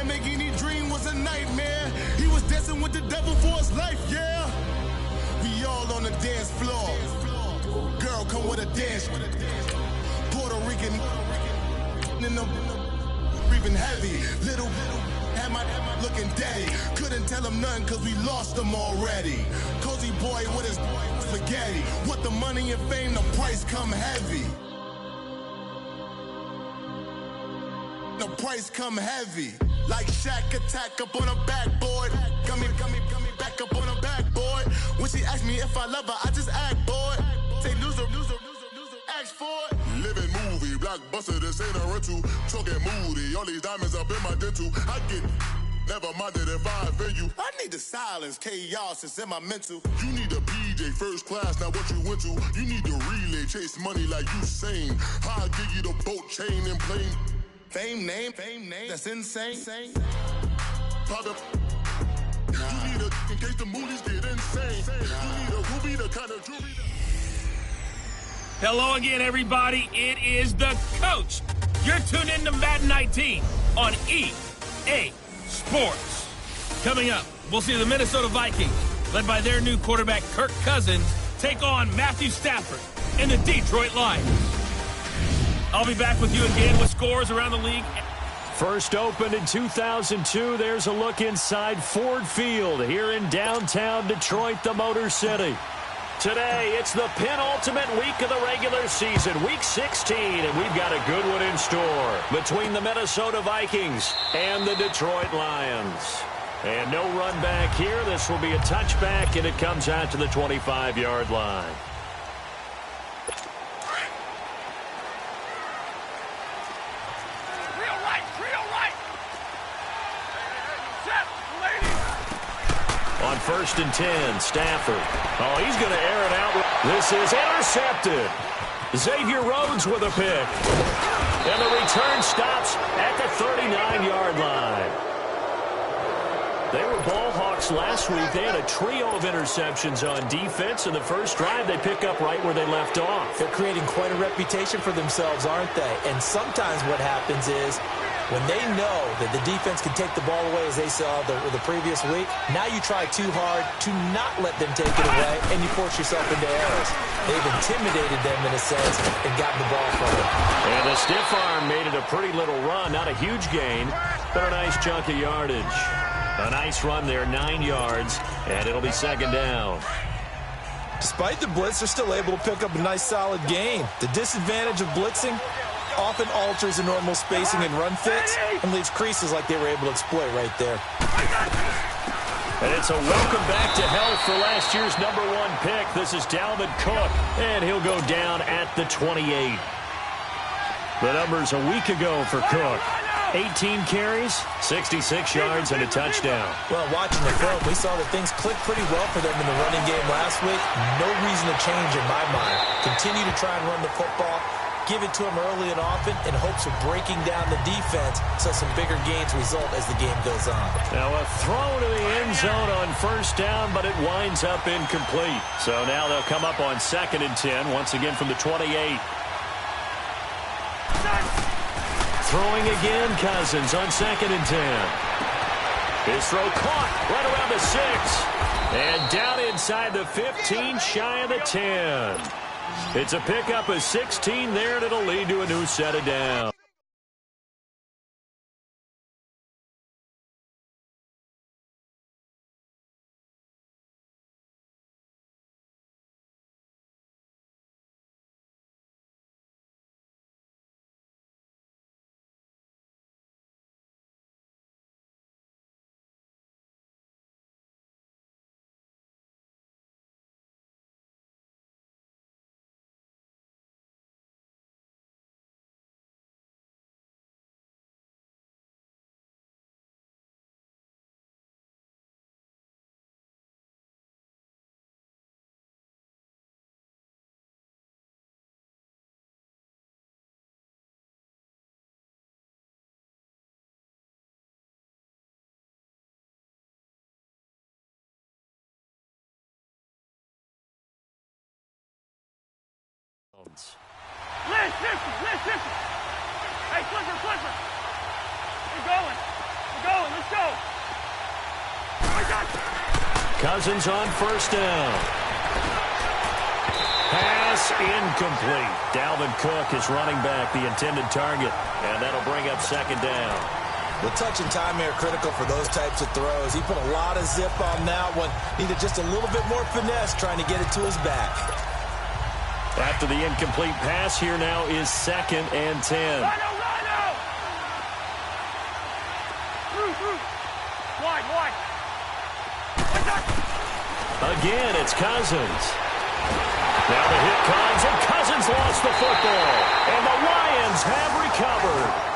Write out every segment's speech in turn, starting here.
Lamborghini dream was a nightmare. He was dancing with the devil for his life, yeah. We all on the dance floor. Girl, come with a dance. Puerto Rican in the breathing heavy. Little had my looking daddy. Couldn't tell him nothing cause we lost him already. Cozy boy with his spaghetti. With the money and fame, the price come heavy. The price come heavy. Like Shaq attack up on a backboard. Got me back up on a backboard. When she asked me if I love her, I just act bored. Say loser, ask for it. Living movie, blockbuster, this ain't a rental. Talking moody, all these diamonds up in my dental. I get never minded if I offend you. I need the silence, chaos is in my mental. You need a PJ, first class, not what you went to. You need the relay, chase money like you sane. I'll give you the boat, chain, and plane. Fame name, that's insane. Pop up. You need a, in case the movies get insane. You need a ruby, the kind of jewelry. Hello again, everybody. It is the coach. You're tuned in to Madden 19 on EA Sports. Coming up, we'll see the Minnesota Vikings, led by their new quarterback, Kirk Cousins, take on Matthew Stafford and the Detroit Lions. I'll be back with you again with scores around the league. First opened in 2002, there's a look inside Ford Field here in downtown Detroit, the Motor City. Today, it's the penultimate week of the regular season, week 16, and we've got a good one in store between the Minnesota Vikings and the Detroit Lions. And no run back here. This will be a touchback, and it comes out to the 25-yard line. On 1st and 10, Stafford. Oh, he's going to air it out. This is intercepted. Xavier Rhodes with a pick. And the return stops at the 39-yard line. They were ball hawks last week. They had a trio of interceptions on defense. In the first drive, they pick up right where they left off. They're creating quite a reputation for themselves, aren't they? And sometimes what happens is, when they know that the defense can take the ball away, as they saw the previous week, now you try too hard to not let them take it away, and you force yourself into errors. They've intimidated them, in a sense, and gotten the ball from them. And the stiff arm made it a pretty little run. Not a huge gain, but a nice chunk of yardage. A nice run there, 9 yards, and it'll be second down. Despite the blitz, they're still able to pick up a nice, solid gain. The disadvantage of blitzing often alters the normal spacing and run fits and leaves creases like they were able to exploit right there. And it's a welcome back to health for last year's #1 pick. This is Dalvin Cook, and he'll go down at the 28. The numbers a week ago for Cook. 18 carries, 66 yards, and a touchdown. Well, watching the film, we saw that things clicked pretty well for them in the running game last week. No reason to change in my mind. Continue to try and run the football. Give it to him early and often in hopes of breaking down the defense so some bigger gains result as the game goes on. Now a throw to the end zone on 1st down, but it winds up incomplete. So now they'll come up on 2nd and 10, once again from the 28. Throwing again, Cousins on 2nd and 10. His throw caught right around the 6. And down inside the 15, shy of the 10. It's a pickup of 16 there, and it'll lead to a new set of downs. Listen. Hey, Clifford. We're going. Cousins on first down. Pass incomplete. Dalvin Cook is running back, the intended target, and that'll bring up second down. The touch and time here critical for those types of throws. He put a lot of zip on that one. Needed just a little bit more finesse trying to get it to his back. After the incomplete pass, here now is 2nd and 10. Again, it's Cousins. Now the hit comes, and Cousins lost the football. And the Lions have recovered.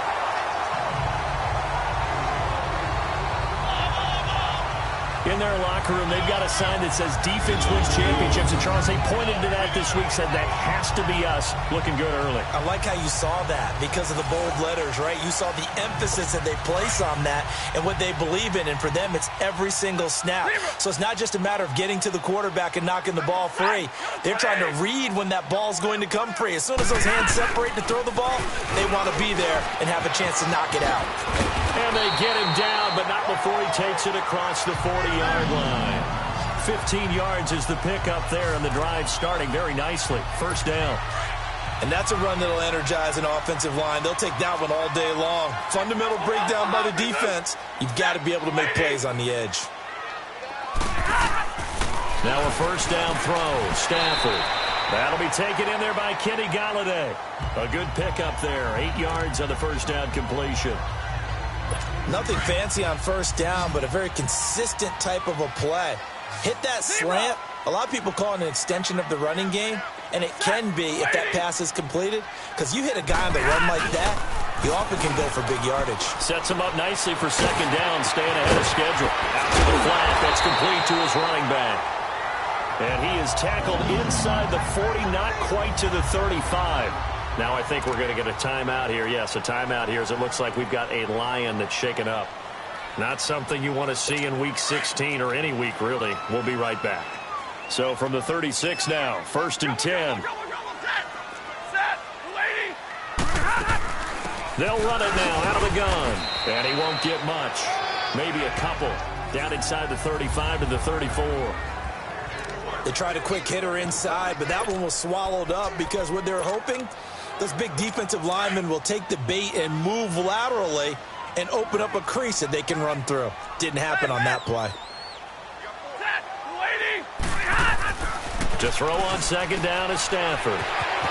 In their locker room, they've got a sign that says defense wins championships. And Charles, they pointed to that this week, said that has to be us. Looking good early. I like how you saw that because of the bold letters, right? You saw the emphasis that they place on that and what they believe in. And for them, it's every single snap. So it's not just a matter of getting to the quarterback and knocking the ball free. They're trying to read when that ball's going to come free. As soon as those hands separate to throw the ball, they want to be there and have a chance to knock it out. And they get him down, but not before he takes it across the 40-yard line. 15 yards is the pickup there, and the drive starting very nicely. First down. And that's a run that'll energize an offensive line. They'll take that one all day long. Fundamental breakdown by the defense. You've got to be able to make plays on the edge. Now a first down throw. Stafford. That'll be taken in there by Kenny Galladay. A good pickup there. 8 yards on the first down completion. Nothing fancy on first down, but a very consistent type of a play. Hit that slant. A lot of people call it an extension of the running game, and it can be if that pass is completed, because you hit a guy on the run like that, you often can go for big yardage. Sets him up nicely for second down, staying ahead of schedule. Out to the flat, that's complete to his running back. And he is tackled inside the 40, not quite to the 35. Now I think we're going to get a timeout here. Yes, a timeout here as it looks like we've got a Lion that's shaken up. Not something you want to see in Week 16 or any week, really. We'll be right back. So from the 36 now, 1st and 10. They'll run it now out of the gun. And he won't get much. Maybe a couple. Down inside the 35 to the 34. They tried a quick hitter inside, but that one was swallowed up because what they're hoping, those big defensive linemen will take the bait and move laterally and open up a crease that they can run through. Didn't happen on that play. To throw on second down is Stafford.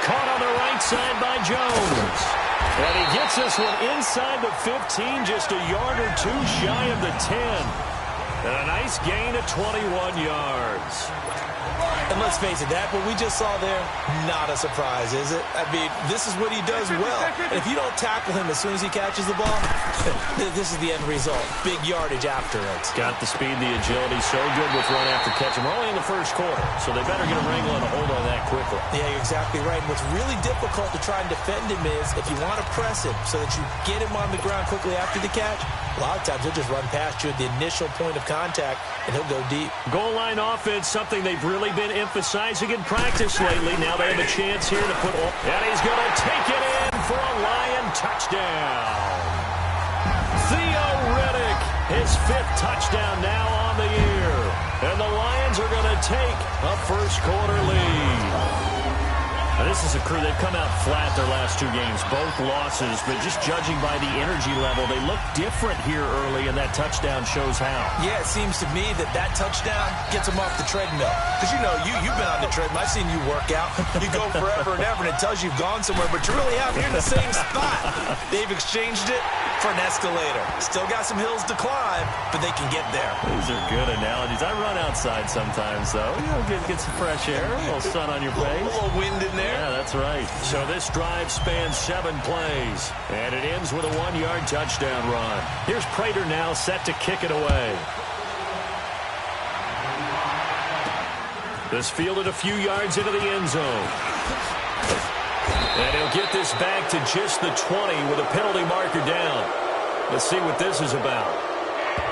Caught on the right side by Jones. And he gets this one inside the 15, just a yard or two shy of the 10. And a nice gain of 21 yards. And let's face it, that what we just saw there, not a surprise, is it? I mean, this is what he does well. And if you don't tackle him as soon as he catches the ball, this is the end result. Big yardage after it. Got the speed, the agility, so good with run after catch. We're only in the first quarter, so they better get a wrangle and a hold on that quickly. Yeah, you're exactly right. And what's really difficult to try and defend him is if you want to press him so that you get him on the ground quickly after the catch, a lot of times he'll just run past you at the initial point of contact, and he'll go deep. Goal line offense, something they've really been emphasizing in practice lately. Now they have a chance here to put all... And he's going to take it in for a Lion touchdown. Theo Riddick, his 5th touchdown now on the year. And the Lions are going to take a first quarter lead. Now, this is a crew, they've come out flat their last 2 games, both losses, but just judging by the energy level, they look different here early, and that touchdown shows how. Yeah, it seems to me that touchdown gets them off the treadmill. Because, you know, you've been on the treadmill. I've seen you work out. You go forever and ever, and it tells you you've gone somewhere, but you're really out here in the same spot. They've exchanged it for an escalator. Still got some hills to climb, but they can get there. These are good analogies. I run outside sometimes, though. You know, get some fresh air, a little sun on your face. A little wind in there. Yeah, that's right. So this drive spans 7 plays, and it ends with a 1-yard touchdown run. Here's Prater now set to kick it away. This fielded a few yards into the end zone. And he'll get this back to just the 20 with a penalty marker down. Let's see what this is about.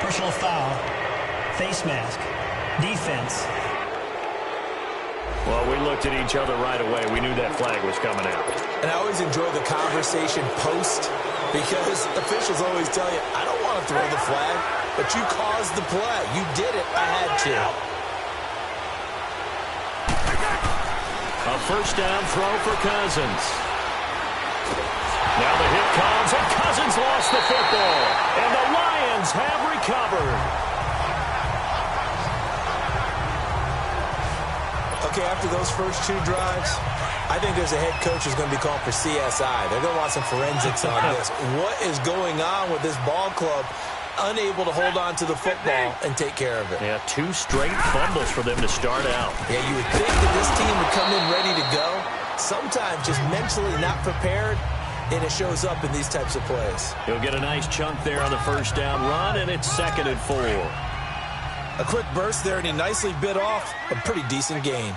Personal foul, face mask, defense. Well, we looked at each other right away. We knew that flag was coming out. And I always enjoy the conversation post because officials always tell you, I don't want to throw the flag. but you caused the play. You did it. I had to. A first down throw for Cousins. Now the hit comes, and Cousins lost the football. And the Lions have recovered. Okay, after those first 2 drives, I think there's a head coach who's going to be called for CSI. They're going to want some forensics on this. What is going on with this ball club? Unable to hold on to the football and take care of it. Yeah, 2 straight fumbles for them to start out. Yeah, you would think that this team would come in ready to go. Sometimes just mentally not prepared, and it shows up in these types of plays. He'll get a nice chunk there on the first down run, and it's 2nd and 4. A quick burst there, and he nicely bit off a pretty decent gain.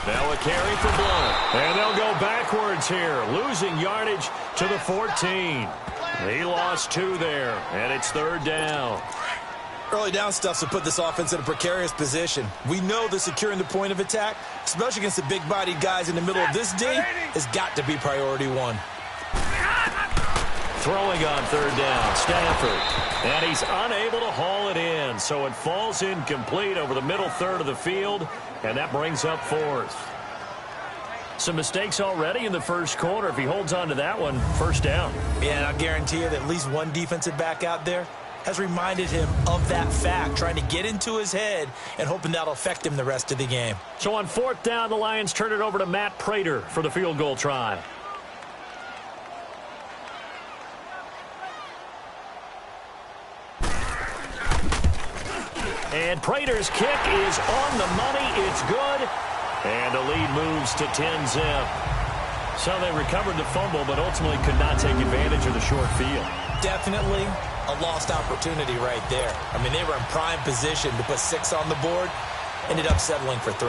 Now a carry for Blount. And they'll go backwards here, losing yardage to the 14. He lost 2 there, and it's 3rd down. Early down stuff to put this offense in a precarious position. We know that securing the point of attack, especially against the big-bodied guys in the middle of this D, has got to be priority 1. Throwing on 3rd down, Stafford. And he's unable to haul it in, so it falls incomplete over the middle third of the field, and that brings up 4th. Some mistakes already in the first quarter. If he holds on to that one, first down. Yeah, and I guarantee you that at least one defensive back out there has reminded him of that fact, trying to get into his head and hoping that'll affect him the rest of the game. So on 4th down, the Lions turn it over to Matt Prater for the field goal try. And Prater's kick is on the money. It's good. And the lead moves to 10-zip. So they recovered the fumble, but ultimately could not take advantage of the short field. Definitely a lost opportunity right there. I mean, they were in prime position to put 6 on the board. Ended up settling for 3.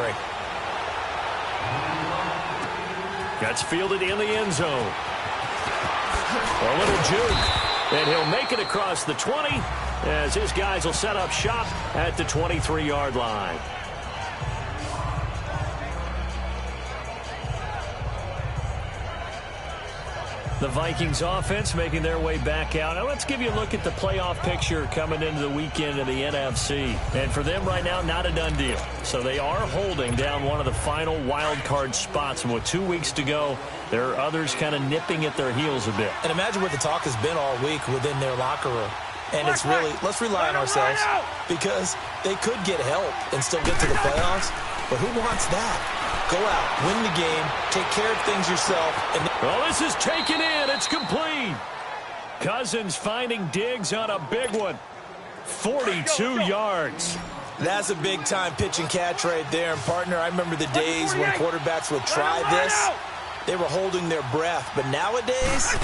That's fielded in the end zone. A little juke. And he'll make it across the 20 as his guys will set up shop at the 23-yard line. The Vikings offense making their way back out. Now let's give you a look at the playoff picture coming into the weekend in the NFC. And for them right now, not a done deal. So they are holding down one of the final wild card spots. And with 2 weeks to go, there are others kind of nipping at their heels a bit. And imagine what the talk has been all week within their locker room. And it's really, let's rely on ourselves, because they could get help and still get to the playoffs. But who wants that? Go out, win the game, take care of things yourself. And well, this is taken in. It's complete. Cousins finding Diggs on a big one. 42 yards. That's a big-time pitch and catch right there. And, partner, I remember the days when quarterbacks would try this. They were holding their breath. But nowadays,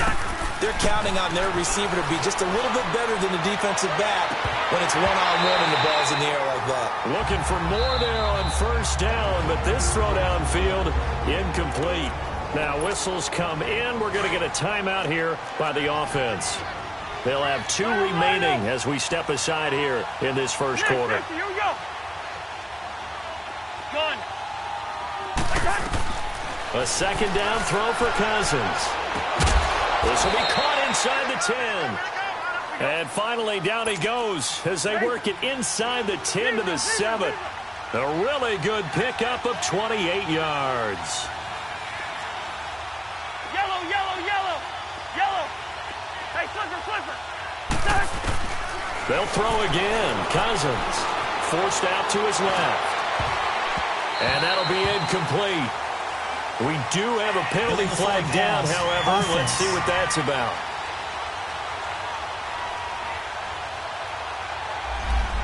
they're counting on their receiver to be just a little bit better than the defensive back when it's one-on-one and the ball's in the air like that. Looking for more there on first down, but this throw downfield incomplete. Now whistles come in. We're going to get a timeout here by the offense. They'll have 2 remaining as we step aside here in this first quarter. Here we go. Gun. A second down throw for Cousins. This will be caught inside the 10. And finally, down he goes as they work it inside the 10 to the 7. A really good pickup of 28 yards. Yellow, yellow, yellow, yellow. Hey, Swiffer. They'll throw again. Cousins forced out to his left. And that'll be incomplete. We do have a penalty flag down, however. Let's see what that's about.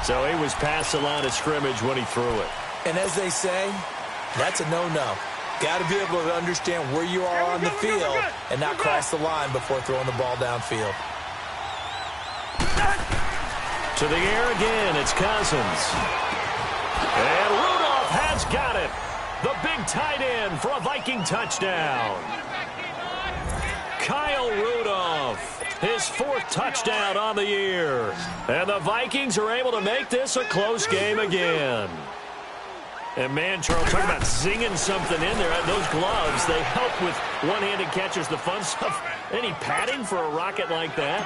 So he was past the line of scrimmage when he threw it. And as they say, that's a no-no. Got to be able to understand where you are on the field and not cross the line before throwing the ball downfield. To the air again, it's Cousins. And Rudolph has got it. The big tight end for a Viking touchdown. Kyle Rudolph, his 4th touchdown on the year. And the Vikings are able to make this a close game again. And man, Charles, talking about zinging something in there. Those gloves, they help with one-handed catches, the fun stuff. Any padding for a rocket like that?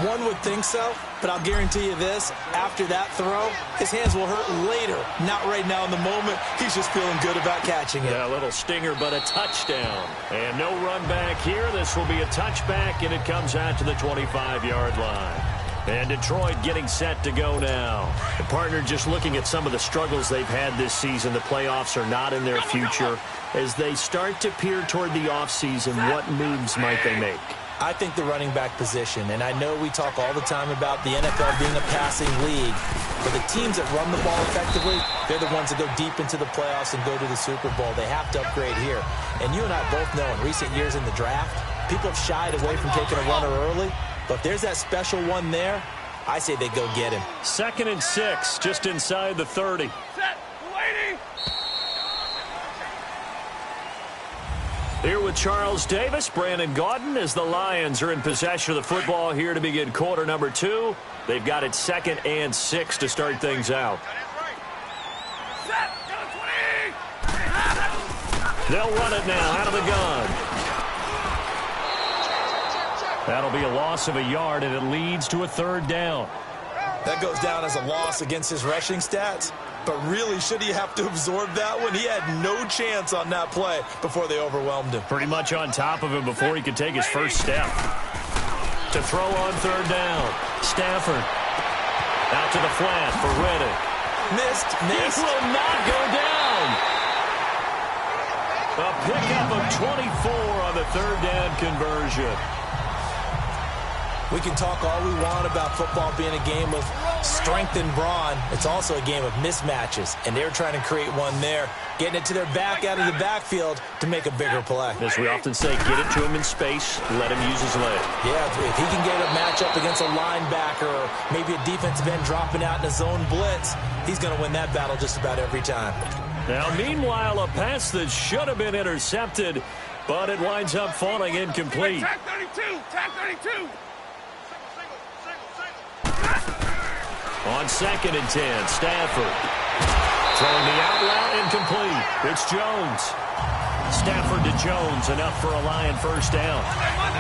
One would think so, but I'll guarantee you this. After that throw, his hands will hurt later. Not right now in the moment. He's just feeling good about catching it. Yeah, a little stinger, but a touchdown. And no run back here. This will be a touchback, and it comes out to the 25-yard line. And Detroit getting set to go now. The partner, just looking at some of the struggles they've had this season, the playoffs are not in their future. As they start to peer toward the offseason, what moves might they make? I think the running back position, and I know we talk all the time about the NFL being a passing league, but the teams that run the ball effectively, they're the ones that go deep into the playoffs and go to the Super Bowl. They have to upgrade here. And you and I both know in recent years in the draft, people have shied away from taking a runner early. But if there's that special one there, I say they go get him. 2nd and 6, just inside the 30. Set, waiting. Here with Charles Davis, Brandon Gaudin, as the Lions are in possession of the football here to begin quarter number 2. They've got it 2nd and 6 to start things out. Set, go 20. They'll run it now out of the gun. That'll be a loss of a yard, and it leads to a 3rd down. That goes down as a loss against his rushing stats. But really, should he have to absorb that one? He had no chance on that play before they overwhelmed him. Pretty much on top of him before he could take his first step. To throw on 3rd down. Stafford. Out to the flat for Reddick. Missed. This will not go down. A pickup of 24 on the 3rd down conversion. We can talk all we want about football being a game of strength and brawn. It's also a game of mismatches, and they're trying to create one there, getting it to their back out of the backfield to make a bigger play. As we often say, get it to him in space, let him use his leg. Yeah, if he can get a matchup against a linebacker or maybe a defensive end dropping out in a zone blitz, he's going to win that battle just about every time. Now, meanwhile, a pass that should have been intercepted, but it winds up falling incomplete. Tag 32, tag 32. On 2nd and 10, Stafford. Throwing the out route incomplete. It's Jones. Stafford to Jones, enough for a Lion first down.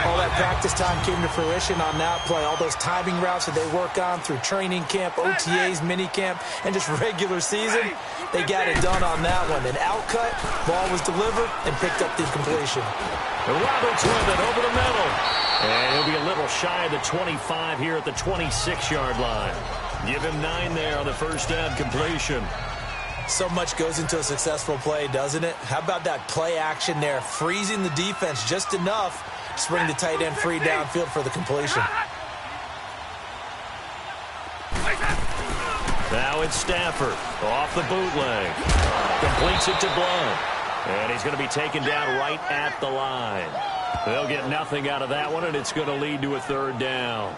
All that practice time came to fruition on that play. All those timing routes that they work on through training camp, OTAs, minicamp, and just regular season, they got it done on that one. An outcut, ball was delivered, and picked up the completion. Roberts with it over the middle. And he'll be a little shy of the 25 here at the 26-yard line. Give him 9 there on the first down completion. So much goes into a successful play, doesn't it? How about that play action there, freezing the defense just enough to bring the tight end free downfield for the completion. Now it's Stafford off the bootleg. Completes it to Blount. And he's going to be taken down right at the line. They'll get nothing out of that one, and it's going to lead to a 3rd down.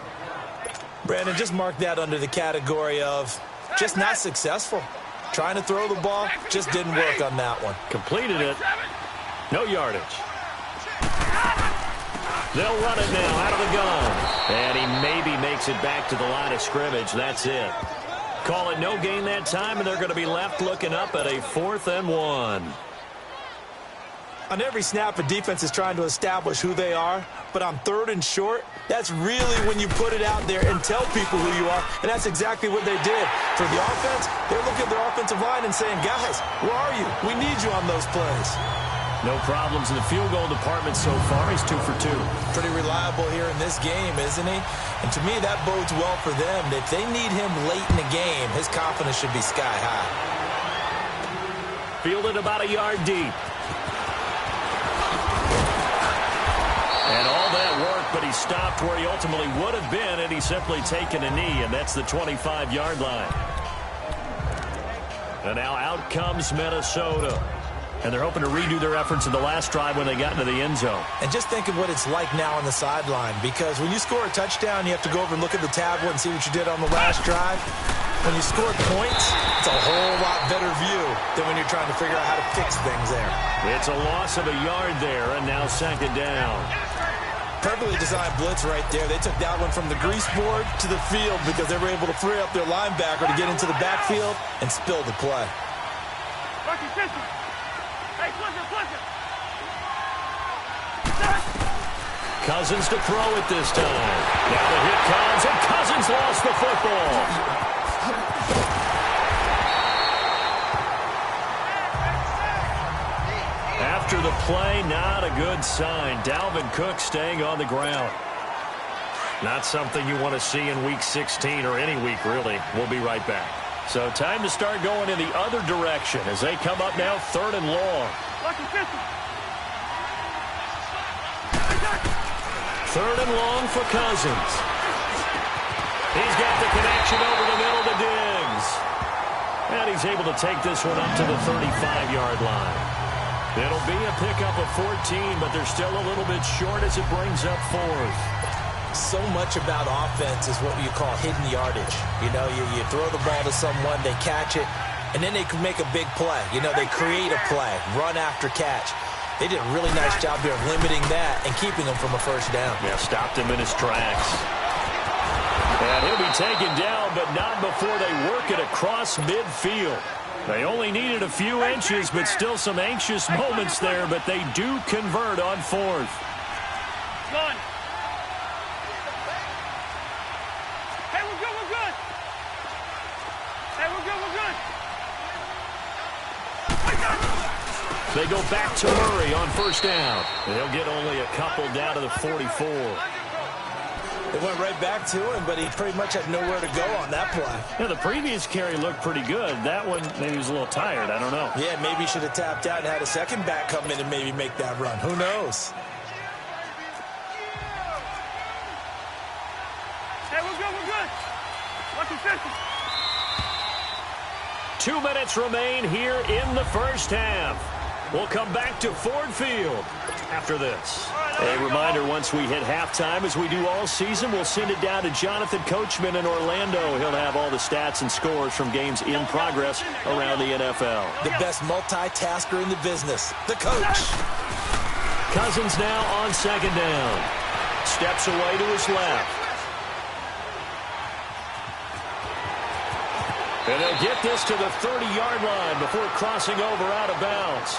Brandon, just mark that under the category of just not successful. Trying to throw the ball, just didn't work on that one. Completed it. No yardage. They'll run it now out of the gun. And he maybe makes it back to the line of scrimmage. That's it. Call it no gain that time, and they're going to be left looking up at a 4th and 1. On every snap, a defense is trying to establish who they are, but on 3rd and short, that's really when you put it out there and tell people who you are, and that's exactly what they did. For the offense, they're looking at their offensive line and saying, guys, where are you? We need you on those plays. No problems in the field goal department so far. He's 2 for 2. Pretty reliable here in this game, isn't he? And to me, that bodes well for them. If they need him late in the game, his confidence should be sky high. Fielded about a yard deep. And all that work, but he stopped where he ultimately would have been, and he's simply taken a knee, and that's the 25-yard line. And now out comes Minnesota. And they're hoping to redo their efforts in the last drive when they got into the end zone. And just think of what it's like now on the sideline, because when you score a touchdown, you have to go over and look at the tablet and see what you did on the last drive. When you score points, it's a whole lot better view than when you're trying to figure out how to fix things there. It's a loss of a yard there, and now 2nd down. Perfectly designed blitz right there. They took that one from the grease board to the field because they were able to free up their linebacker to get into the backfield and spill the play. Work consistent. Hey, push it. Cousins to throw it this time. Now the hit comes, and Cousins lost the football. After the play, not a good sign. Dalvin Cook staying on the ground. Not something you want to see in Week 16 or any week, really. We'll be right back. So time to start going in the other direction as they come up now 3rd and long. 3rd and long for Cousins. He's got the connection over the middle to Diggs. And he's able to take this one up to the 35-yard line. It'll be a pickup of 14, but they're still a little bit short as it brings up 4th. So much about offense is what you call hidden yardage. You know, you throw the ball to someone, they catch it, and then they can make a big play. You know, they create a play, run after catch. They did a really nice job here of limiting that and keeping him from a first down. Yeah, stopped him in his tracks. And he'll be taken down, but not before they work it across midfield. They only needed a few inches, but still some anxious moments there, but they do convert on 4th. Run. Hey, we're good. Hey, we're good. They go back to Murray on first down. They'll get only a couple down to the 44. They went right back to him, but he pretty much had nowhere to go on that play. Yeah, the previous carry looked pretty good. That one, maybe he was a little tired. I don't know. Yeah, maybe he should have tapped out and had a second back come in and maybe make that run. Who knows? Hey, we're good. Work consistent. 2 minutes remain here in the first half. We'll come back to Ford Field after this. A reminder, once we hit halftime, as we do all season, we'll send it down to Jonathan Coachman in Orlando. He'll have all the stats and scores from games in progress around the NFL. The best multitasker in the business, the coach. Cousins now on 2nd down. Steps away to his left. And they'll get this to the 30-yard line before crossing over out of bounds.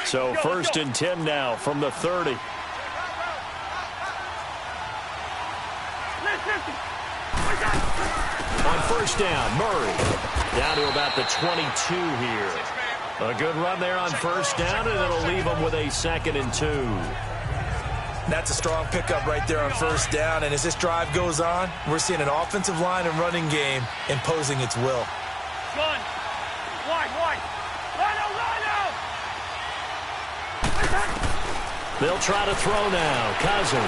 So 1st and 10 now from the 30. On first down, Murray down to about the 22 here. A good run there on first down, and it'll leave them with a 2nd and 2. That's a strong pickup right there on first down, and as this drive goes on, we're seeing an offensive line and running game imposing its will. Run. Wide. They'll try to throw now. Cousins.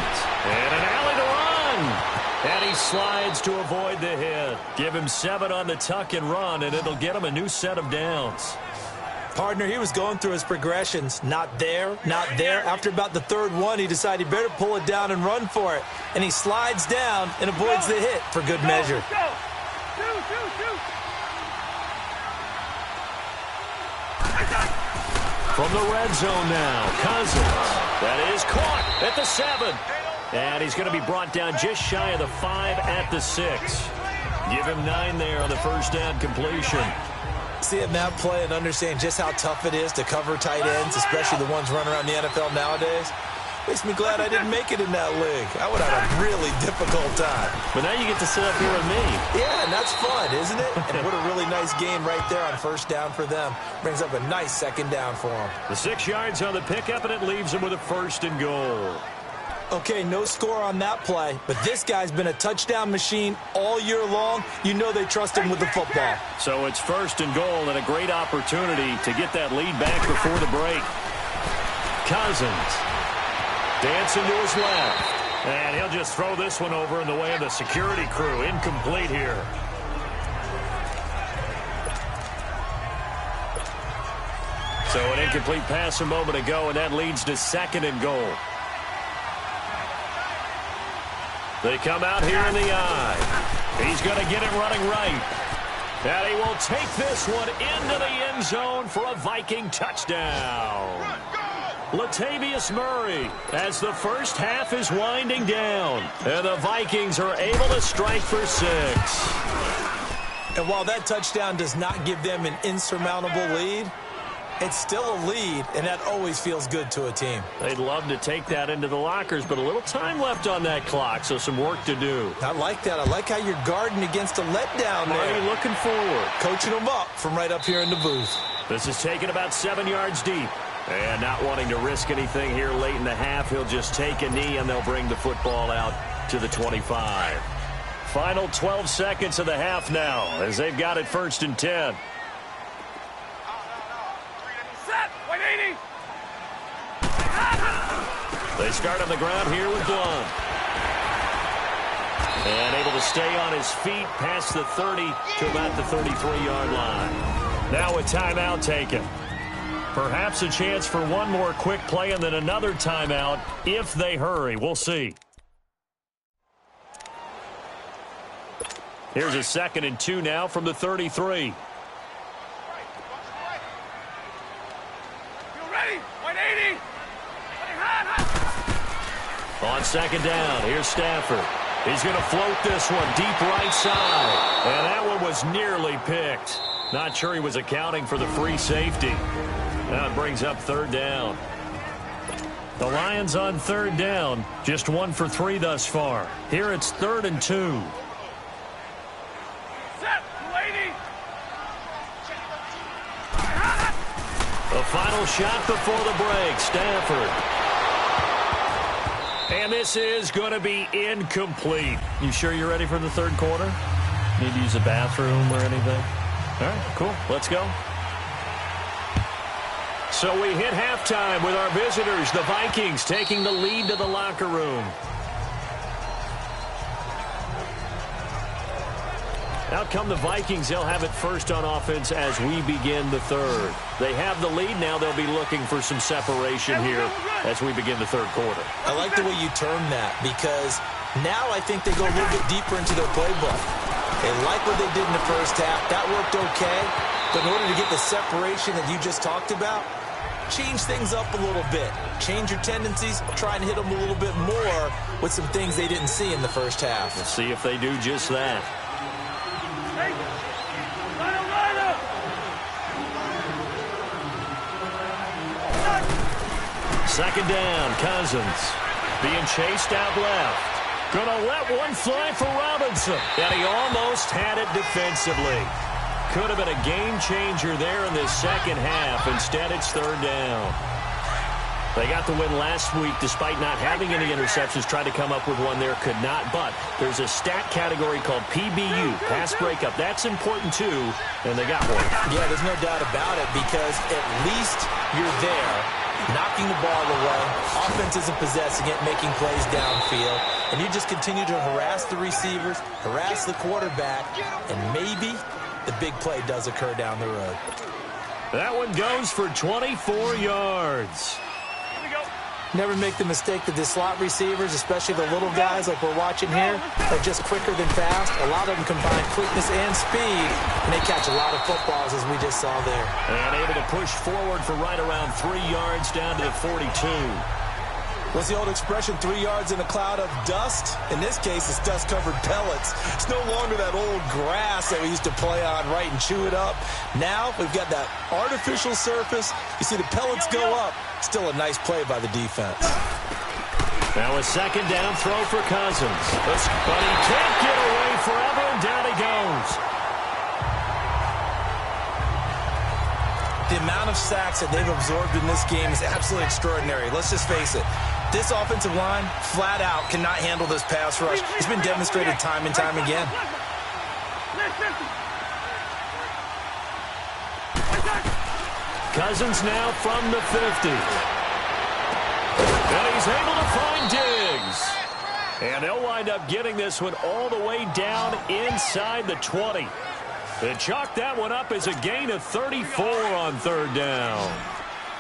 And an alley to run. And he slides to avoid the hit. Give him 7 on the tuck and run, and it'll get him a new set of downs. Partner, he was going through his progressions. Not there. After about the 3rd one, he decided he better pull it down and run for it. And he slides down and avoids the hit for good measure. Shoot. From the red zone now, Cousins. That is caught at the 7. And he's going to be brought down just shy of the 5 at the 6. Give him 9 there on the first down completion. Seeing that play and understand just how tough it is to cover tight ends, especially the ones running around the NFL nowadays, makes me glad I didn't make it in that league. I would have a really difficult time. But now you get to sit up here with me. Yeah, and that's fun, isn't it? And what a really nice game right there on first down for them. Brings up a nice 2nd down for them. The 6 yards on the pickup, and it leaves them with a 1st and goal. Okay, no score on that play, but this guy's been a touchdown machine all year long. You know they trust him with the football. So it's 1st and goal and a great opportunity to get that lead back before the break. Cousins dancing to his left. And he'll just throw this one over in the way of the security crew. Incomplete here. So an incomplete pass a moment ago, and that leads to 2nd and goal. They come out here in the eye. He's going to get it running right. And he will take this one into the end zone for a Viking touchdown. Latavius Murray as the first half is winding down. And the Vikings are able to strike for 6. And while that touchdown does not give them an insurmountable lead, it's still a lead, and that always feels good to a team. They'd love to take that into the lockers, but a little time left on that clock, so some work to do. I like that. I like how you're guarding against a letdown there. Marty looking forward. Coaching them up from right up here in the booth. This is taken about 7 yards deep. And not wanting to risk anything here late in the half, he'll just take a knee, and they'll bring the football out to the 25. Final 12 seconds of the half now, as they've got it 1st and 10. Set! 180! They start on the ground here with Blunt. And able to stay on his feet past the 30 to about the 33-yard line. Now a timeout taken. Perhaps a chance for one more quick play and then another timeout if they hurry. We'll see. Here's a 2nd and 2 now from the 33. You ready? 180! On 2nd down, here's Stafford. He's going to float this one deep right side. And that one was nearly picked. Not sure he was accounting for the free safety. Now it brings up 3rd down. The Lions on 3rd down. Just 1 for 3 thus far. Here it's 3rd and 2. Set! 280! The final shot before the break. Stafford. And this is going to be incomplete. You sure you're ready for the 3rd quarter? Need to use a bathroom or anything? All right, cool. Let's go. So we hit halftime with our visitors, the Vikings, taking the lead to the locker room. Out come the Vikings. They'll have it first on offense as we begin the 3rd. They have the lead now. They'll be looking for some separation here as we begin the 3rd quarter. I like the way you term that, because now I think they go a little bit deeper into their playbook. They like what they did in the first half. That worked okay. But in order to get the separation that you just talked about, change things up a little bit. Change your tendencies. Try and hit them a little bit more with some things they didn't see in the first half. Let's see if they do just that. Second down, Cousins. Being chased out left. Gonna let one fly for Robinson. And he almost had it defensively. Could have been a game changer there in this second half. Instead, it's 3rd down. They got the win last week despite not having any interceptions. Tried to come up with one there, could not. But there's a stat category called PBU, pass breakup. That's important too, and they got one. Yeah, there's no doubt about it, because at least you're there, knocking the ball away. Offense isn't possessing it, making plays downfield. And you just continue to harass the receivers, harass the quarterback, and maybe the big play does occur down the road. That one goes for 24 yards. Never make the mistake that the slot receivers, especially the little guys like we're watching here, are just quicker than fast. A lot of them combine quickness and speed, and they catch a lot of footballs, as we just saw there. And able to push forward for right around 3 yards down to the 42. What's the old expression, 3 yards in a cloud of dust? In this case, it's dust-covered pellets. It's no longer that old grass that we used to play on, right, and chew it up. Now we've got that artificial surface. You see the pellets go up. Still a nice play by the defense. Now a second down throw for Cousins. But he can't get away forever, and down he goes. The amount of sacks that they've absorbed in this game is absolutely extraordinary. Let's just face it. This offensive line, flat out, cannot handle this pass rush. It's been demonstrated time and time again. Cousins now from the 50. And he's able to find Diggs. And they'll wind up getting this one all the way down inside the 20. They chalk that one up as a gain of 34 on 3rd down.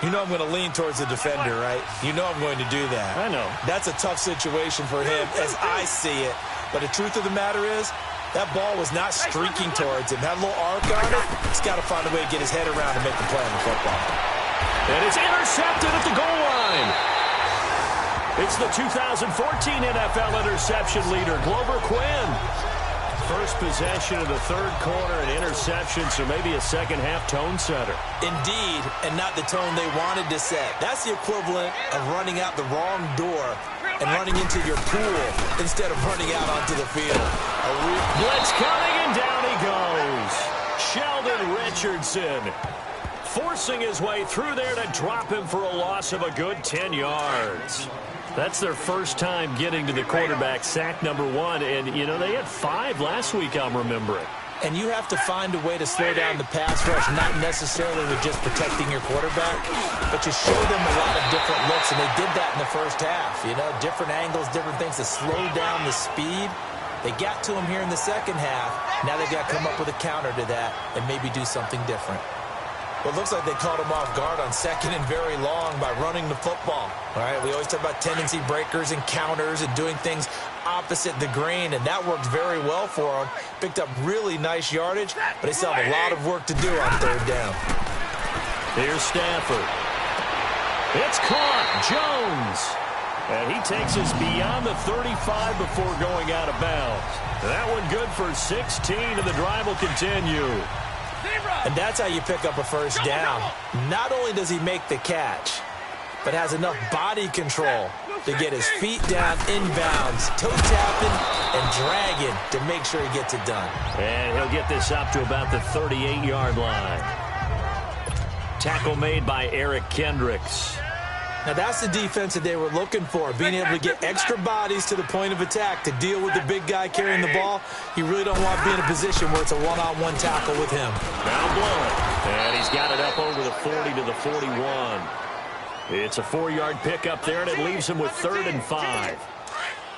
You know I'm going to lean towards the defender, right? You know I'm going to do that. I know. That's a tough situation for him as I see it. But the truth of the matter is, that ball was not streaking towards him. Had a little arc on it. He's got to find a way to get his head around and make the play on the football. And it's intercepted at the goal line. It's the 2014 NFL interception leader, Glover Quinn. First possession of the third quarter, an interception, so maybe a second-half tone setter. Indeed, and not the tone they wanted to set. That's the equivalent of running out the wrong door and running into your pool instead of running out onto the field. Blitz coming, and down he goes. Sheldon Richardson forcing his way through there to drop him for a loss of a good 10 yards. That's their first time getting to the quarterback, sack number 1. And, you know, they had 5 last week, I'm remembering. And you have to find a way to slow down the pass rush, not necessarily with just protecting your quarterback, but you show them a lot of different looks, and they did that in the first half. You know, different angles, different things to slow down the speed. They got to him here in the second half. Now they've got to come up with a counter to that and maybe do something different. Well, it looks like they caught him off guard on second and very long by running the football. All right, we always talk about tendency breakers and counters and doing things opposite the grain, and that worked very well for them. Picked up really nice yardage, but they still have a lot of work to do on third down. Here's Stafford. It's caught. Jones. And he takes us beyond the 35 before going out of bounds. That one good for 16, and the drive will continue. And that's how you pick up a first down. Not only does he make the catch, but has enough body control to get his feet down inbounds, toe tapping and dragging to make sure he gets it done. And he'll get this up to about the 38-yard line. Tackle made by Eric Kendricks. Now, that's the defense that they were looking for, being able to get extra bodies to the point of attack to deal with the big guy carrying the ball. You really don't want to be in a position where it's a one-on-one tackle with him. Now blowing. And he's got it up over the 40 to the 41. It's a 4-yard pickup there, and it leaves him with 3rd and 5.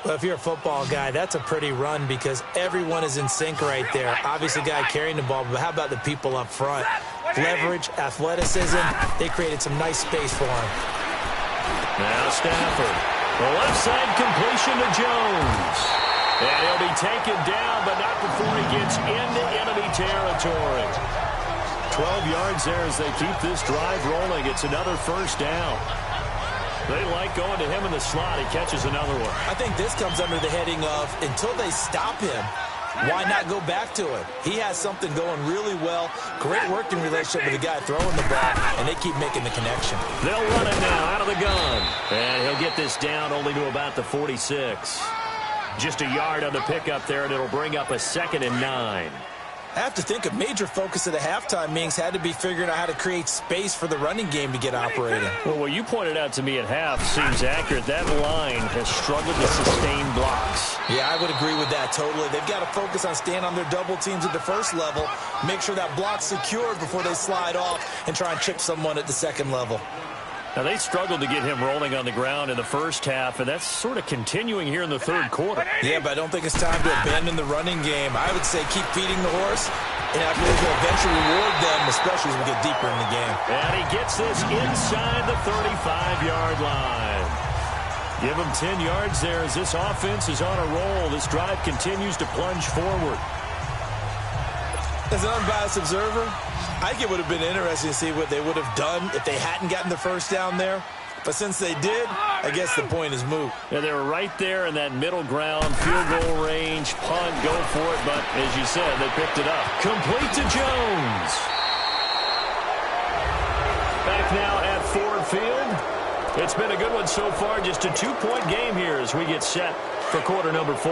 Well, if you're a football guy, that's a pretty run because everyone is in sync right there. Obviously, the guy carrying the ball, but how about the people up front? Leverage, athleticism, they created some nice space for him. Now Stafford. The left side completion to Jones. And he'll be taken down, but not before he gets into enemy territory. 12 yards there as they keep this drive rolling. It's another first down. They like going to him in the slot. He catches another one. I think this comes under the heading of until they stop him, why not go back to it? He has something going really well. Great working relationship with the guy throwing the ball, and they keep making the connection. They'll run it now out of the gun. And he'll get this down only to about the 46. Just a yard on the pickup there, and it'll bring up a 2nd and 9. I have to think a major focus of the halftime meetings had to be figuring out how to create space for the running game to get operating. Well, what you pointed out to me at half seems accurate. That line has struggled to sustain blocks. Yeah, I would agree with that totally. They've got to focus on staying on their double teams at the first level, make sure that block's secured before they slide off and try and chip someone at the second level. Now, they struggled to get him rolling on the ground in the first half, and that's sort of continuing here in the third quarter. Yeah, but I don't think it's time to abandon the running game. I would say keep feeding the horse, and I believe we'll eventually reward them, especially as we get deeper in the game. And he gets this inside the 35-yard line. Give him 10 yards there as this offense is on a roll. This drive continues to plunge forward. As an unbiased observer, I think it would have been interesting to see what they would have done if they hadn't gotten the first down there. But since they did, I guess the point is moot. Yeah, they were right there in that middle ground, field goal range, punt, go for it. But as you said, they picked it up. Complete to Jones. Back now at Ford Field. It's been a good one so far. Just a 2-point game here as we get set for quarter number 4.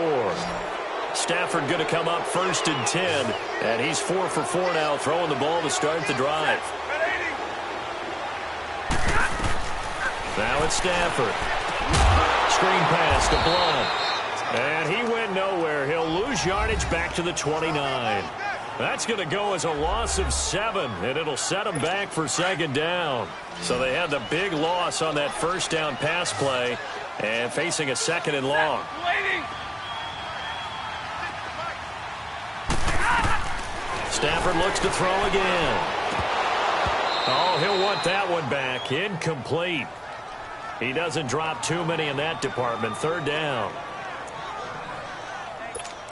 Stafford going to come up 1st and 10, and he's 4 for 4 now, throwing the ball to start the drive. Now it's Stafford. Screen pass to Blunt. And he went nowhere. He'll lose yardage back to the 29. That's going to go as a loss of 7, and it'll set them back for 2nd down. So they had the big loss on that first down pass play and facing a 2nd and long. Stafford looks to throw again. Oh, he'll want that one back. Incomplete. He doesn't drop too many in that department. 3rd down.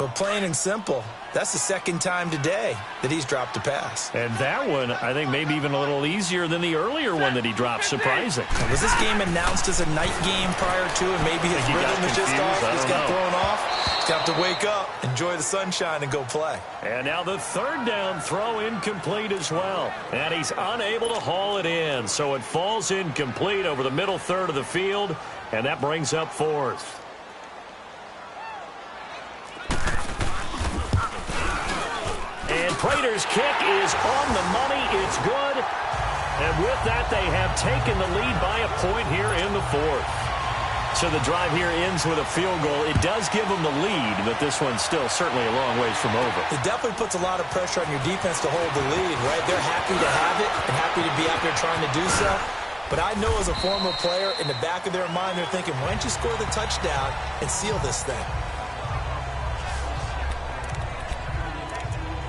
Well, plain and simple, that's the second time today that he's dropped a pass. And that one, I think, maybe even a little easier than the earlier one that he dropped. Surprising. Was this game announced as a night game prior to, and maybe his rhythm is just off? Just got thrown off? He's got to wake up, enjoy the sunshine, and go play. And now the third down throw incomplete as well. And he's unable to haul it in. So it falls incomplete over the middle third of the field, and that brings up fourth. And Prater's kick is on the money. It's good. And with that, they have taken the lead by a point here in the fourth. So the drive here ends with a field goal. It does give them the lead, but this one's still certainly a long ways from over. It definitely puts a lot of pressure on your defense to hold the lead, right? They're happy to have it and happy to be out there trying to do so. But I know as a former player, in the back of their mind, they're thinking, why don't you score the touchdown and seal this thing?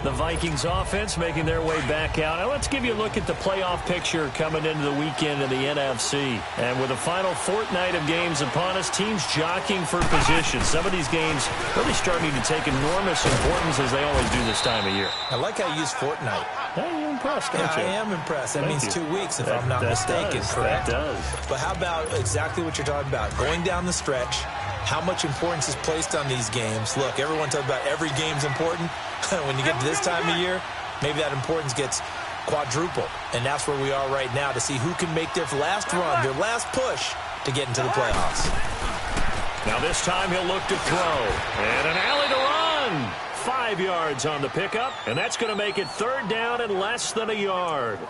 The Vikings offense making their way back out. Now let's give you a look at the playoff picture coming into the weekend in the NFC. And with the final fortnight of games upon us, teams jockeying for position. Some of these games really starting to take enormous importance as they always do this time of year. I like how you use fortnight. Hey, you're impressed, don't you? I am impressed. That means 2 weeks, if I'm not mistaken, correct? That does. But how about exactly what you're talking about? Going down the stretch, how much importance is placed on these games? Look, everyone talks about every game's important. When you get to this time of year, maybe that importance gets quadrupled. And that's where we are right now to see who can make their last run, their last push to get into the playoffs. Now this time he'll look to throw. And an alley to run. 5 yards on the pickup. And that's going to make it third down and less than a yard.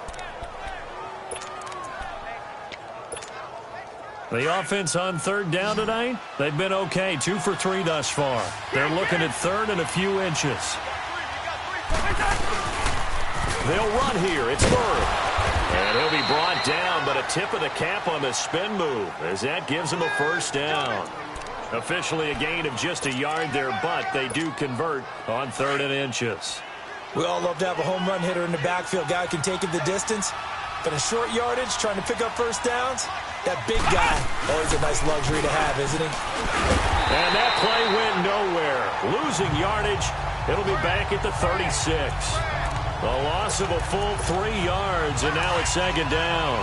The offense on third down tonight, they've been okay. 2 for 3 thus far. They're looking at third and a few inches. They'll run here. It's Murray. And he'll be brought down, but a tip of the cap on the spin move as that gives him a first down. Officially a gain of just a yard there, but they do convert on third and inches. We all love to have a home run hitter in the backfield. Guy can take it the distance. But in short yardage, trying to pick up first downs, that big guy, always a nice luxury to have, isn't he? And that play went nowhere. Losing yardage. It'll be back at the 36. A loss of a full 3 yards, and now it's second down.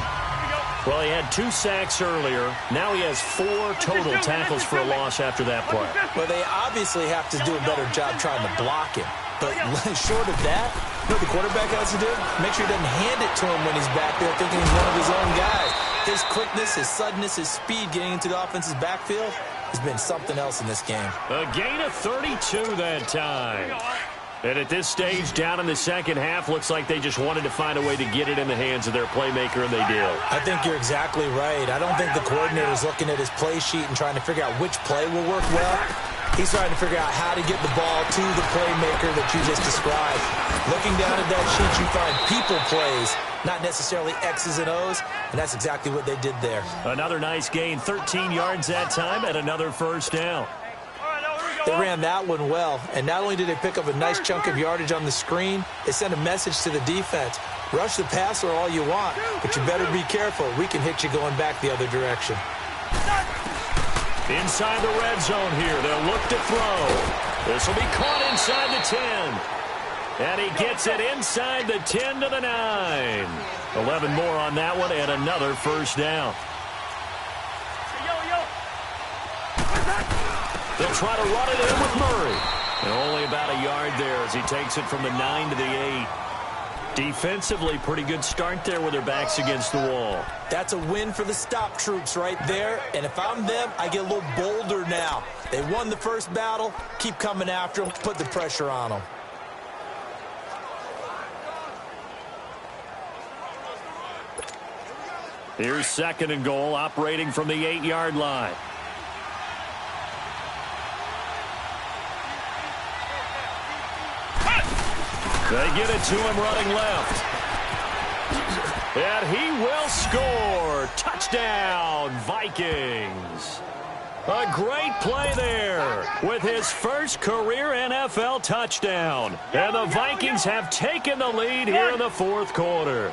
Well, he had 2 sacks earlier. Now he has 4 total tackles for a loss after that play. Well, they obviously have to do a better job trying to block him. But short of that, you know what the quarterback has to do? Make sure he doesn't hand it to him when he's back there thinking he's one of his own guys. His quickness, his suddenness, his speed getting into the offense's backfield has been something else in this game. A gain of 32 that time. And at this stage, down in the second half, looks like they just wanted to find a way to get it in the hands of their playmaker, and they did. I think you're exactly right. I don't think the coordinator is looking at his play sheet and trying to figure out which play will work well. He's trying to figure out how to get the ball to the playmaker that you just described. Looking down at that sheet, you find people plays, not necessarily X's and O's, and that's exactly what they did there. Another nice gain, 13 yards that time, and another first down. They ran that one well, and not only did they pick up a nice chunk of yardage on the screen, they sent a message to the defense. Rush the passer all you want, but you better be careful. We can hit you going back the other direction. Inside the red zone here, they'll look to throw. This will be caught inside the 10. And he gets it inside the 10 to the 9. 11 more on that one, and another first down. They'll try to run it in with Murray. And only about a yard there as he takes it from the 9 to the 8. Defensively, pretty good start there with their backs against the wall. That's a win for the stop troops right there. And if I'm them, I get a little bolder now. They won the first battle. Keep coming after them. Put the pressure on them. Here's second and goal, operating from the 8-yard line. They get it to him running left. And he will score. Touchdown, Vikings. A great play there with his first career NFL touchdown. And the Vikings have taken the lead here in the fourth quarter.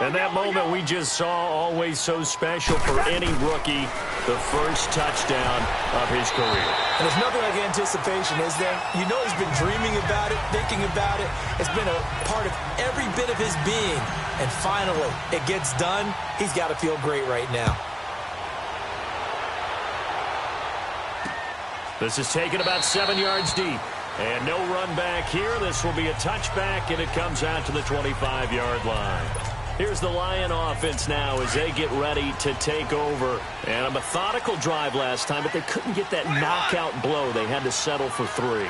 And that moment we just saw, always so special for any rookie, the first touchdown of his career. And there's nothing like anticipation, is there? You know he's been dreaming about it, thinking about it. It's been a part of every bit of his being. And finally, it gets done. He's got to feel great right now. This is taken about 7 yards deep. And no run back here. This will be a touchback, and it comes out to the 25-yard line. Here's the Lion offense now as they get ready to take over. And a methodical drive last time, but they couldn't get that knockout blow. They had to settle for 3.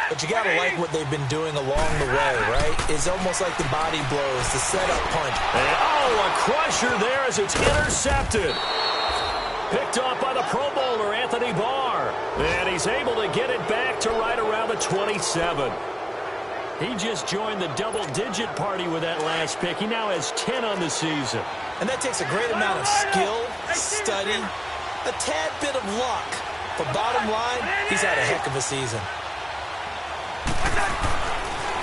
But you got to like what they've been doing along the way, right? It's almost like the body blows, the setup punch. And, a crusher there as it's intercepted. Picked off by the Pro Bowler, Anthony Barr. And he's able to get it back to right around the 27. He just joined the double-digit party with that last pick. He now has 10 on the season. And that takes a great amount of skill, study, a tad bit of luck. But bottom line, he's had a heck of a season.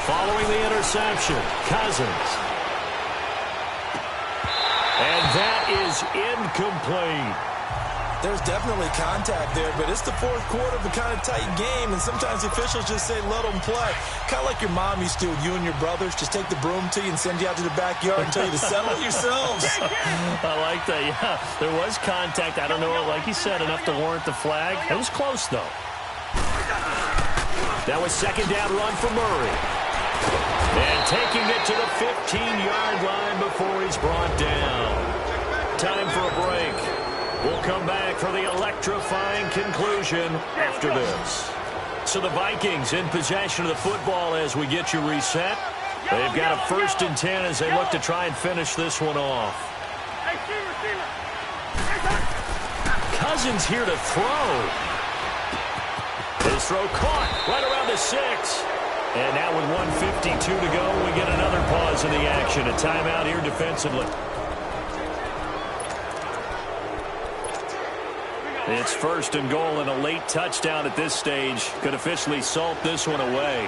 Following the interception, Cousins. And that is incomplete. There's definitely contact there, but it's the fourth quarter of a kind of tight game, and sometimes officials just say, let them play. Kind of like your mom used to with you and your brothers. Just take the broom to you and send you out to the backyard and tell you to settle it yourselves. I like that, yeah. There was contact. I don't know, like you said, enough to warrant the flag. It was close, though. That was second down run for Murray. And taking it to the 15-yard line before he's brought down. Time for a break. We'll come back for the electrifying conclusion after this. So the Vikings in possession of the football as we get you reset. They've got a 1st and 10 as they look to try and finish this one off. Cousins here to throw. His throw caught right around the 6. And now with 1:52 to go, we get another pause in the action. A timeout here defensively. It's 1st and goal, and a late touchdown at this stage could officially salt this one away.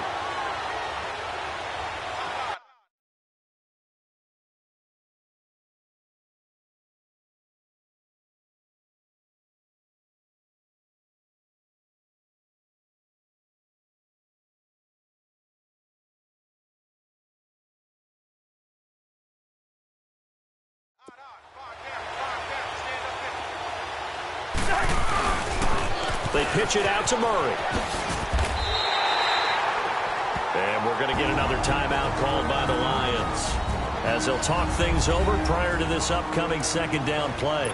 They pitch it out to Murray. And we're going to get another timeout called by the Lions as they'll talk things over prior to this upcoming second down play.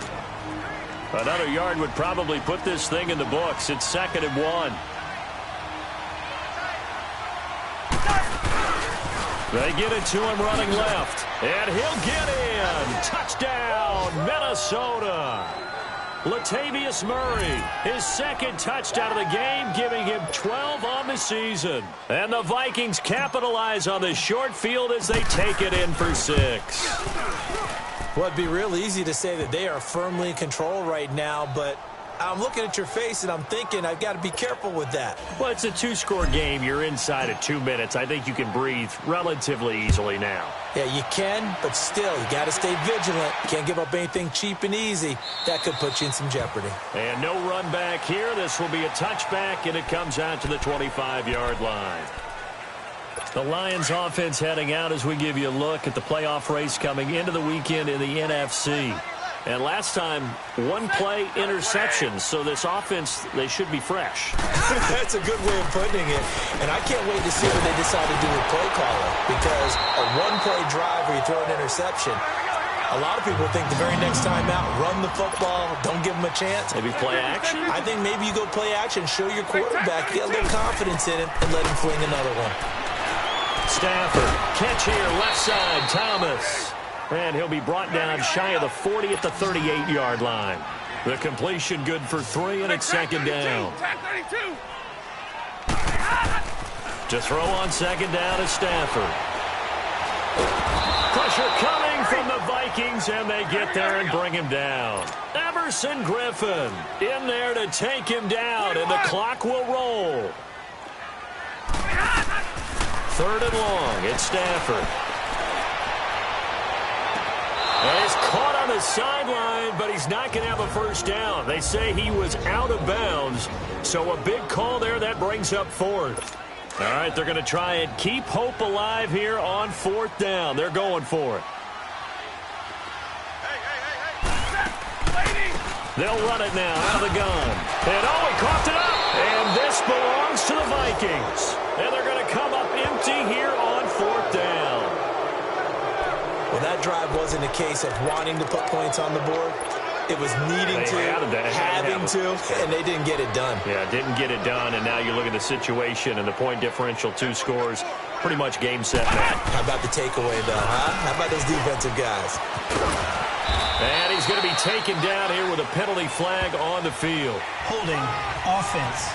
Another yard would probably put this thing in the books. It's 2nd and 1. They get it to him running left. And he'll get in. Touchdown, Minnesota. Latavius Murray, his 2nd touchdown of the game, giving him 12 on the season. And the Vikings capitalize on the short field as they take it in for 6. Well, it'd be real easy to say that they are firmly in control right now, but I'm looking at your face and I'm thinking I've got to be careful with that. Well, it's a 2-score game. You're inside of 2 minutes. I think you can breathe relatively easily now. Yeah, you can, but still, you got to stay vigilant. Can't give up anything cheap and easy. That could put you in some jeopardy. And no run back here. This will be a touchback, and it comes out to the 25-yard line. The Lions offense heading out as we give you a look at the playoff race coming into the weekend in the NFC. And last time, 1-play interception. So this offense, they should be fresh. That's a good way of putting it. And I can't wait to see what they decide to do with play calling. Because a 1-play drive where you throw an interception, a lot of people think the very next time out, run the football, don't give them a chance. Maybe play action? I think maybe you go play action, show your quarterback, get a little confidence in it, and let him fling another one. Stafford, catch here, left side, Thomas. And he'll be brought down shy of the 40 at the 38-yard line. The completion good for 3, and it's 2nd down. To throw on 2nd down is Stafford. Pressure coming from the Vikings, and they get there and bring him down. Everson Griffin in there to take him down, and the clock will roll. 3rd and long, it's Stafford. the sideline, but he's not going to have a first down. They say he was out of bounds, so a big call there. That brings up fourth. All right, they're going to try and keep hope alive here on fourth down. They're going for it. They'll run it now out of the gun. And he coughed it up. And this belongs to the Vikings. And they're going to come up empty here on fourth down. Well, that drive wasn't a case of wanting to put points on the board. It was needing to, having to, and they didn't get it done. Yeah, didn't get it done, and now you look at the situation and the point differential, 2 scores, pretty much game, set, match. How about the takeaway, though, huh? How about those defensive guys? And he's going to be taken down here with a penalty flag on the field. Holding offense.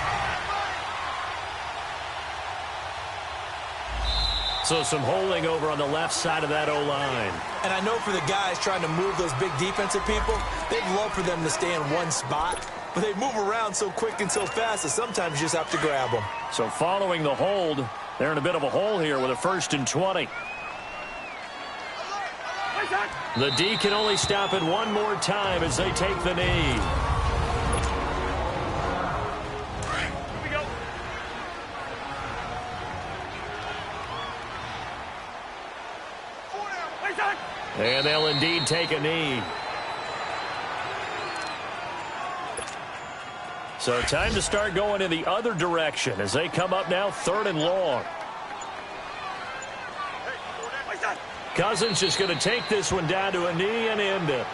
So some holding over on the left side of that O-line. And I know for the guys trying to move those big defensive people, they'd love for them to stay in one spot, but they move around so quick and so fast that sometimes you just have to grab them. So following the hold, they're in a bit of a hole here with a 1st and 20. The D can only stop it one more time as they take the knee. And they'll indeed take a knee. So time to start going in the other direction as they come up now 3rd and long. Cousins just going to take this one down to a knee and end it.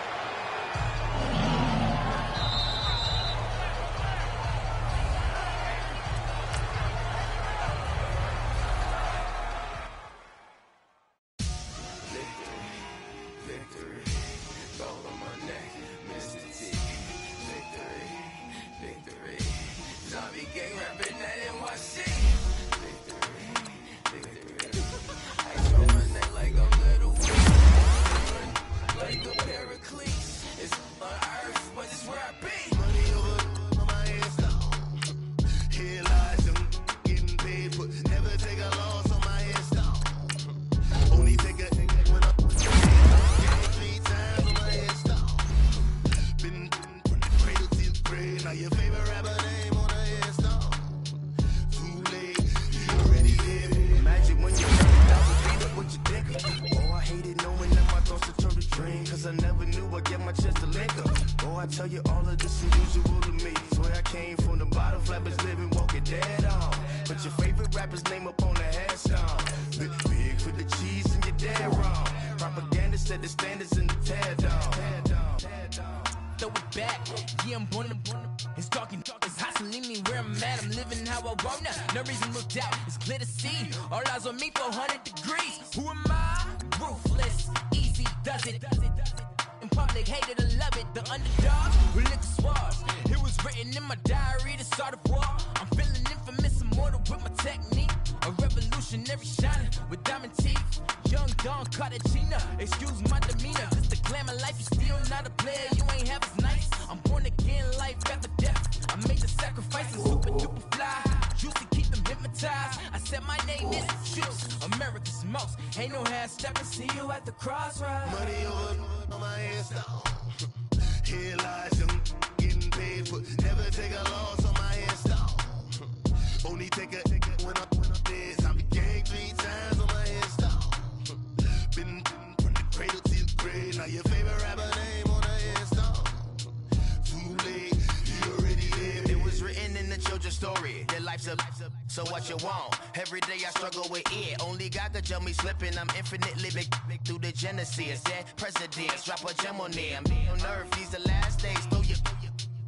So what you want? Every day I struggle with it. Only God could jump me slipping. I'm infinitely big through the Genesis. Yeah, presidents drop a gem on there. I'm on earth. These the last days. Throw your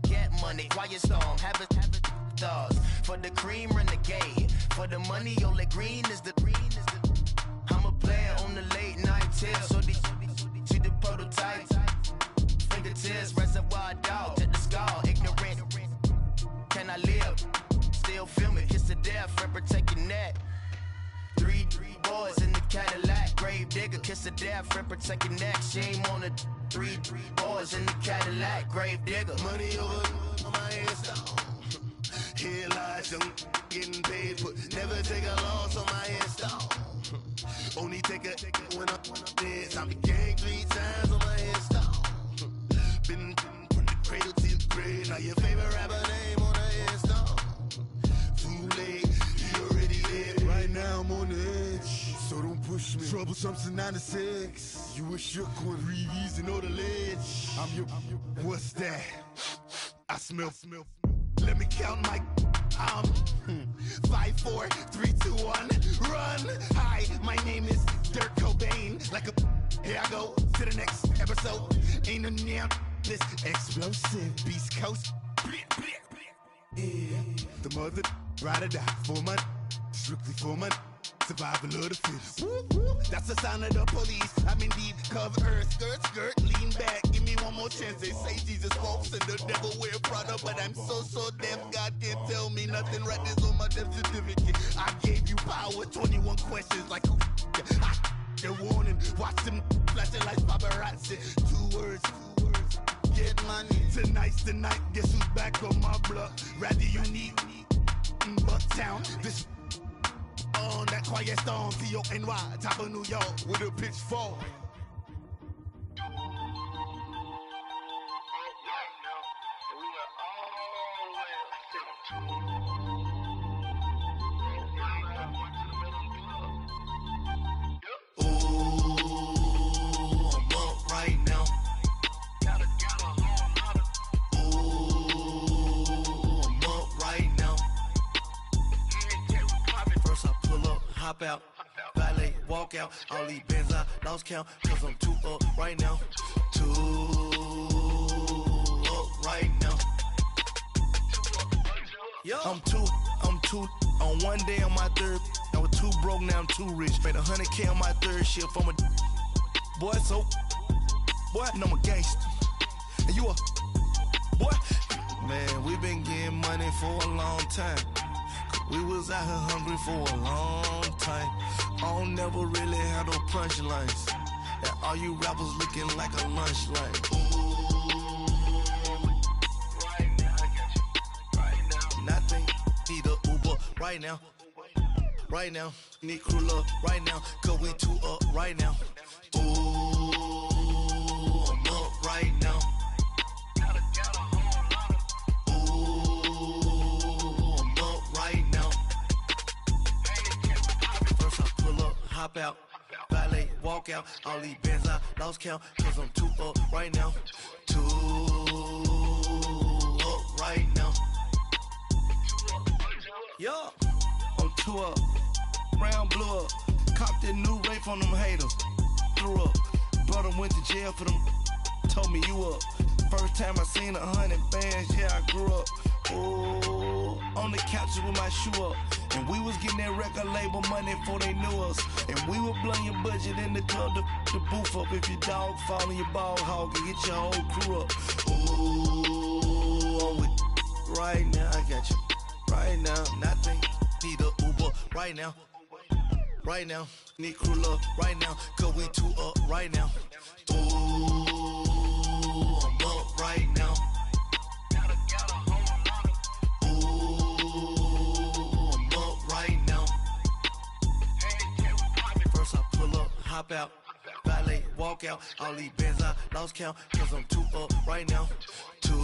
get money. Quiet storm. Have it stars. For the cream, renegade. For the money, only green is the. I'm a player on the late night tips. So these see the prototype. Fingertips, reservoir dog to the skull. Ignorant. Can I live? Still film it, kiss to death, friend protect your neck. Three boys in the Cadillac, grave digger, kiss to death, friend protect your neck. Shame on the three boys in the Cadillac, grave digger. Money over on my headstone. Here lies young, getting paid, but never take a loss on my headstone. Only take a when I'm dead. I'm the gang 3 times on my headstone. Troublesome since 96. You a shook one, Reeves and all the ledge. I'm your, what's that? I smell. Let me count my 5, 4, 3, 2, 1, run. Hi, my name is Dirk Cobain. Like a, here I go to the next episode. Ain't no damn this explosive Beast Coast. Yeah. The mother ride or die for my, strictly for my. Survival of the fittest. That's the sound of the police. I'm indeed cover earth, skirt, lean back. Give me one more chance. They say Jesus walks and the devil wear Prada, but I'm so deaf. God can't tell me nothing. Right this on my death certificate. I gave you power. 21 questions like a warning. Watch them flashing like paparazzi. 2 words. Get money. Tonight's the night. Guess who's back on my block? Rather unique. Bucktown. This. On that quiet storm, T-O-N-Y, top of New York, with a pitchfork. Hop out, valet, walk out, all these bands I lost count, cause I'm too up right now, too up right now. Yo, I'm too, on one day on my third, I was too broke, now I'm too rich, made 100K on my third shift, I'm a boy, so, boy, and I'm a gangster, and you a, boy, man, we been getting money for a long time. We was out here hungry for a long time. I don't never really have no punchlines. And all you rappers looking like a lunch line. Right now, I got you. Right now. Nothing. Need a Uber right now. Right now. Need crew love right now. Cause we too up right now. Ooh, I'm up right now. Hop out, valet, walk out, all these bands I lost count, cause I'm too up right now, too up right now. Yo, I'm too up, round blew up, copped that new rape on them haters, threw up, brother went to jail for them, told me you up, first time I seen 100 bands, yeah I grew up, ooh, on the couches with my shoe up. And we was getting that record label money before they knew us. And we were blowing your budget in the club to booth up. If your dog fall in your ball hog and get your whole crew up. Ooh, I'm with right now. I got you right now. Nothing. Need a Uber right now. Right now. Need crew love right now. Cause we too up right now. Ooh, I'm up right now. Hop out, valet, walk out, all these bands I lost count, cause I'm too up right now, too